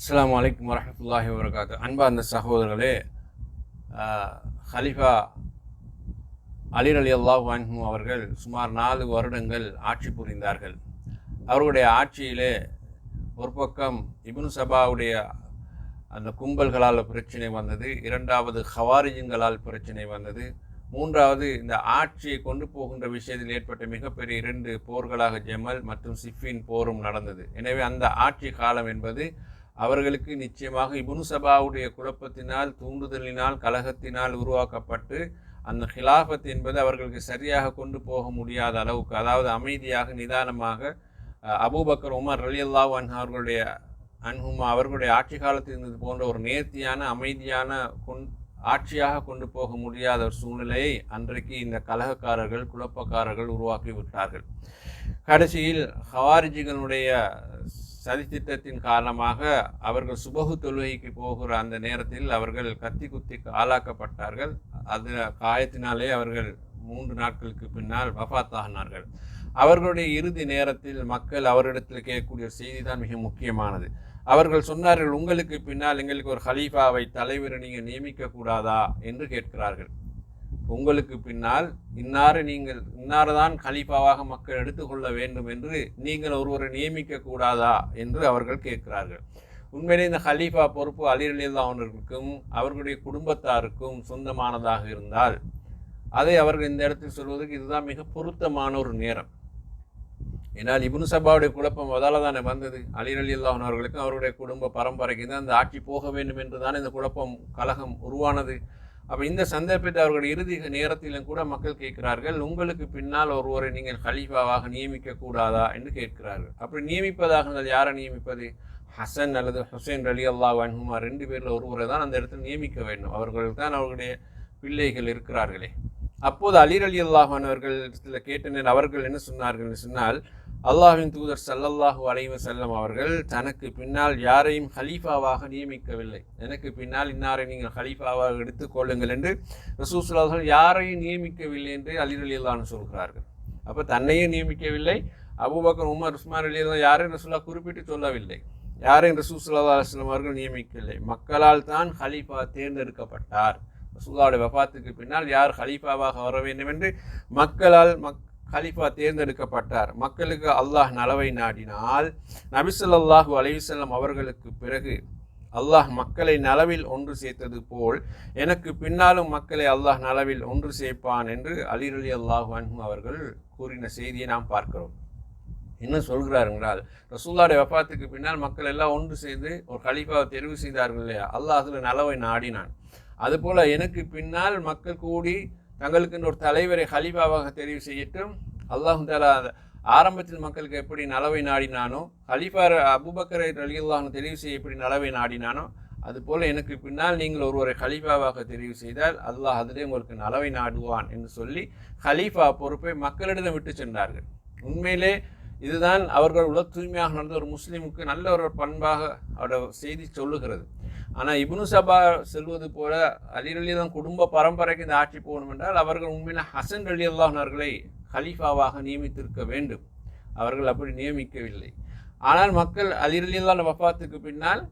அஸ்ஸலாமு அலைக்கும் வரஹ்மத்துல்லாஹி வபரகாத்து. அன்பார்ந்த சகோதரர்களே, ஹலிஃபா அலி ரலியல்லாஹு அன்ஹு அவர்கள் சுமார் 4 வருடங்கள் ஆட்சி புரிந்தார்கள். அவர்களுடைய ஆட்சியிலே ஒரு பக்கம் இப்னு சபாவுடைய அந்த கும்பல்களால் பிரச்சனை வந்தது, இரண்டாவது ஹவாரிஜின்களால் பிரச்சனை வந்தது, மூன்றாவது இந்த ஆட்சியை கொண்டு போகின்ற விஷயத்தில் ஏற்பட்ட மிகப்பெரிய 2 போர்களாக ஜமல் மற்றும் சிஃபின் போரும் நடந்தது. எனவே அந்த ஆட்சி காலம் என்பது அவர்களுக்கு நிச்சயமாக இப்னு சபாவுடைய குழப்பத்தினால், தூண்டுதலினால், கலகத்தினால் உருவாக்கப்பட்டு அந்த ஹிலாஃபத் என்பது அவர்களுக்கு சரியாக கொண்டு போக முடியாத அளவுக்கு, அதாவது அமைதியாக நிதானமாக அபூபக்கர் உமர் ரலியல்லாஹு அன்ஹுமா அவர்களுடைய ஆட்சி காலத்தில் இருந்தது போன்ற ஒரு நேர்த்தியான அமைதியான ஆட்சியாக கொண்டு போக முடியாத ஒரு சூழ்நிலையை அன்றைக்கு இந்த கலகக்காரர்கள், குழப்பக்காரர்கள் உருவாக்கி விட்டார்கள். கடைசியில் ஹவாரிஜிகளுடைய சதித்திட்டத்தின் காரணமாக அவர்கள் சுபஹு தொழுகைக்கு போகிற அந்த நேரத்தில் அவர்கள் கத்தி குத்தி ஆளாக்கப்பட்டார்கள். அது காயத்தினாலே அவர்கள் 3 நாட்களுக்கு பின்னால் வஃபாத்தாகினார்கள். அவர்களுடைய இறுதி நேரத்தில் மக்கள் அவரிடத்தில் கேட்கக்கூடிய செய்தி தான் மிக முக்கியமானது. அவர்கள் சொன்னார்கள், உங்களுக்கு பின்னால் எங்களுக்கு ஒரு ஹலீஃபாவை, தலைவரை நீங்கள் நியமிக்க கூடாதா என்று கேட்கிறார்கள். உங்களுக்கு பின்னால் இன்னார்தான் கலீஃபாவாக மக்கள் எடுத்துக்கொள்ள வேண்டும் என்று நீங்கள் ஒருவரை நியமிக்க கூடாதா என்று அவர்கள் கேட்கிறார்கள். உண்மையிலே இந்த ஹலீஃபா பொறுப்பு அலி ரலியல்லாஹு அன்ஹுக்கும் அவர்களுடைய குடும்பத்தாருக்கும் சொந்தமானதாக இருந்தால் அதை அவர்கள் இந்த இடத்தில் சொல்வதற்கு இதுதான் மிக பொருத்தமான ஒரு நேரம். ஏன்னால் இப்னு சபாவுடைய குழப்பம் அதால தானே வந்தது. அலி ரலியல்லாஹு அன்ஹு அவர்களுக்கும் அவருடைய குடும்ப பரம்பரைக்கு தான் அந்த ஆட்சி போக வேண்டும் என்று தான் இந்த குழப்பம், கலகம் உருவானது. அப்போ இந்த சந்தர்ப்பத்தை அவர்களுடைய இறுதி நேரத்திலும் கூட மக்கள் கேட்கிறார்கள், உங்களுக்கு பின்னால் ஒருவரை நீங்கள் ஹலீஃபாவாக நியமிக்க கூடாதா என்று கேட்கிறார்கள். அப்படி நியமிப்பதாக இருந்தால் யாரை நியமிப்பது? ஹசன் அல்லது ஹுசைன் ரலியல்லாஹு அன்ஹுமா 2 பேரில் ஒருவரை தான் அந்த இடத்தில் நியமிக்க வேண்டும். அவர்களுக்கு தான் அவர்களுடைய பிள்ளைகள் இருக்கிறார்களே. அப்போது அலி ரலியல்லாஹு அன்ஹு அவர்கள் கேட்டனர். அவர்கள் என்ன சொன்னார்கள் சொன்னால், அல்லாஹ்வின் தூதர் ஸல்லல்லாஹு அலைஹி வஸல்லம் அவர்கள் தனக்கு பின்னால் யாரையும் ஹலீஃபாவாக நியமிக்கவில்லை. எனக்கு பின்னால் இன்னாரை நீங்கள் ஹலீஃபாவாக எடுத்துக்கொள்ளுங்கள் என்று ரசூல் ஸல்லல்லாஹு அலைஹி வஸல்லம் யாரையும் நியமிக்கவில்லை என்று அலி ரலியல்லாஹு அன்ஹு சொல்கிறார்கள். அப்போ தன்னையும் நியமிக்கவில்லை, அபூபக்கர், உமர், உஸ்மான் ரலியல்லாஹு யாரையும் ரசூலுல்லாஹ் குறிப்பிட்டு சொல்லவில்லை, யாரையும் ரசூல் ஸல்லல்லாஹு அலைஹி வஸல்லம் அவர்கள் நியமிக்கவில்லை. மக்களால் தான் ஹலீஃபா தேர்ந்தெடுக்கப்பட்டார். ரசூலுல்லாஹுடைய வஃபாத்துக்கு பின்னால் யார் ஹலீஃபாவாக வர வேண்டும் என்று மக்களால் ஹலீஃபா தேர்ந்தெடுக்கப்பட்டார். மக்களுக்கு அல்லாஹ் நலவை நாடினால் நபி ஸல்லல்லாஹு அலைஹி வஸல்லம் அவர்களுக்கு பிறகு அல்லாஹ் மக்களை நலவில் ஒன்று சேர்த்தது போல் எனக்கு பின்னாலும் மக்களை அல்லாஹ் நலவில் ஒன்று சேர்ப்பான் என்று அலி ரலியல்லாஹு அன்ஹு அவர்கள் கூறின செய்தியை நாம் பார்க்கிறோம். என்ன சொல்கிறார் என்றால், ரசூலுல்லாஹுடைய வஃபாத்துக்கு பின்னால் மக்கள் எல்லாம் ஒன்று சேர்ந்து ஒரு கலீஃபாவை தெரிவு செய்தார்கள் இல்லையா, அல்லாஹ் அதில் நலவை நாடினான். அதுபோல் எனக்கு பின்னால் மக்கள் கூடி தங்களுக்கு ஒரு தலைவரை ஹலீஃபாவாக தெரிவு செய்யட்டும். அல்லாஹ் தஆலா ஆரம்பத்தில் மக்களுக்கு எப்படி நலவை நாடினானோ, ஹலீஃபா அபூபக்கரை ரலியல்லாஹு அன்ஹு தெரிவு செய்ய எப்படி நலவை நாடினானோ, அதுபோல் எனக்கு பின்னால் நீங்கள் ஒருவரை ஹலீஃபாவாக தெரிவு செய்தால் அல்லாஹ் அதிலே உங்களுக்கு நலவை நாடுவான் என்று சொல்லி ஹலீஃபா பொறுப்பை மக்களிடம் விட்டு சென்றார்கள். உண்மையிலே இதுதான் அவர்கள் உலக தூய்மையாக நடந்த ஒரு முஸ்லீமுக்கு நல்ல ஒரு பண்பாக அவரோட செய்தி சொல்லுகிறது. ஆனால் இப்னு சபா செல்வது போல அலி ரலியல்லாஹு குடும்ப பரம்பரைக்கு இந்த ஆட்சி போகணும் என்றால் அவர்கள் உண்மையில ஹசன் ரலியல்லாஹு அவர்களை ஹலீஃபாவாக நியமித்திருக்க வேண்டும். அவர்கள் அப்படி நியமிக்கவில்லை. ஆனால் மக்கள் அலி ரலியல்லாஹு வஃபாத்துக்கு பின்னால்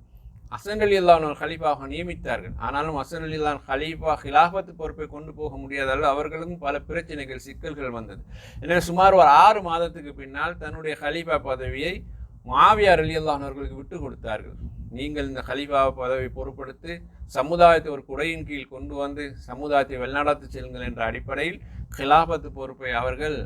ஹசன் ரலியல்லாஹு ஹலீஃபாவாக நியமித்தார்கள். ஆனாலும் ஹசன் ரலியல்லாஹு ஹலீஃபா ஹிலாஃபத்து பொறுப்பை கொண்டு போக முடியாதால் அவர்களுக்கும் பல பிரச்சனைகள், சிக்கல்கள் வந்தது. எனவே சுமார் ஒரு 6 மாதத்துக்கு பின்னால் தன்னுடைய ஹலீஃபா பதவியை முஆவியா ரலியல்லாஹு அவர்களுக்கு விட்டு கொடுத்தார்கள். நீங்கள் இந்த ஹலீஃபா பதவியை பொறுப்படுத்தி சமுதாயத்தை ஒரு குடையின் கீழ் கொண்டு வந்து சமுதாயத்தை வெளிநடத்தி செல்லுங்கள் என்ற அடிப்படையில் ஹிலாஃபத்து பொறுப்பை அவர்கள்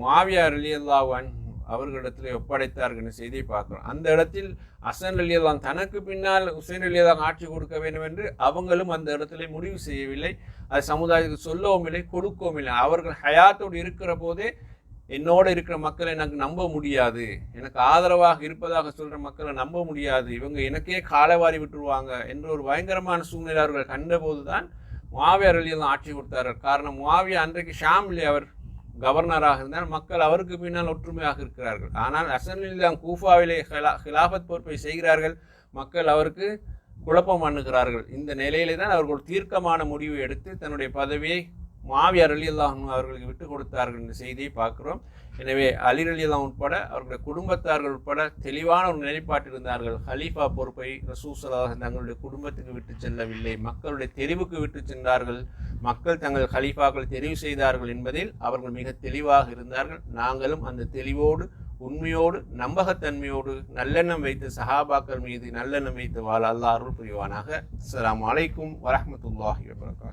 முஆவியா ரலியல்லாஹு அன்ஹு அவர்களிடத்தில் ஒப்படைத்தார்கள் செய்தியை பார்க்கிறோம். அந்த இடத்தில் ஹசன் ரலியல்லாஹு தனக்கு பின்னால் ஹுசைன் ரலியல்லாஹு ஆட்சி கொடுக்க வேண்டும் என்று அவங்களும் அந்த இடத்துல முடிவு செய்யவில்லை. அது சமுதாயத்துக்கு சொல்லவும் இல்லை, கொடுக்கவும் இல்லை. அவர்கள் ஹயாத்தோடு இருக்கிற போதே என்னோடு இருக்கிற மக்களை எனக்கு நம்ப முடியாது, எனக்கு ஆதரவாக இருப்பதாக சொல்கிற மக்களை நம்ப முடியாது, இவங்க எனக்கே காலவாரி விட்டுருவாங்க என்ற ஒரு பயங்கரமான சூழ்நிலை அவர்கள் கண்டபோது தான் முஆவியா ரலியல்லாஹு ஆட்சி கொடுத்தார்கள். காரணம், முஆவியா அன்றைக்கு ஷாமிலே அவர் கவர்னராக இருந்தால் மக்கள் அவருக்கு பின்னால் ஒற்றுமையாக இருக்கிறார்கள். ஆனால் ஹசன் ரலியல்லாஹு கூஃபாவிலே ஹிலாஃபத் பொறுப்பை செய்கிறார்கள், மக்கள் அவருக்கு குழப்பம் பண்ணுகிறார்கள். இந்த நிலையிலே தான் அவர்கள் தீர்க்கமான முடிவு எடுத்து தன்னுடைய பதவியை முஆவியா ரலியல்லாஹு அன்ஹு அவர்களுக்கு விட்டு கொடுத்தார்கள் என்ற செய்தியை பார்க்கிறோம். எனவே அலி ரலியல்லாஹு உட்பட அவர்களுடைய குடும்பத்தார்கள் உட்பட தெளிவான ஒரு நிலைப்பாட்டில் இருந்தார்கள். ஹலீஃபா பொறுப்பை ரசூல் ஸல்லல்லாஹு அலைஹி வஸல்லம் தங்களுடைய குடும்பத்துக்கு விட்டு செல்லவில்லை, மக்களுடைய தெரிவுக்கு விட்டு சென்றார்கள். மக்கள் தங்கள் ஹலீஃபாக்கள் தெரிவு செய்தார்கள் என்பதில் அவர்கள் மிக தெளிவாக இருந்தார்கள். நாங்களும் அந்த தெளிவோடு, உண்மையோடு, நம்பகத்தன்மையோடு, நல்லெண்ணம் வைத்து சஹாபாக்கள் மீது நல்லெண்ணம் வைத்து வாழ அல்லாஹ் அருள் புரிவானாக. அஸ்ஸலாமு அலைக்கும் வரஹ்மத்துல்லாஹி வபரகாத்துஹு.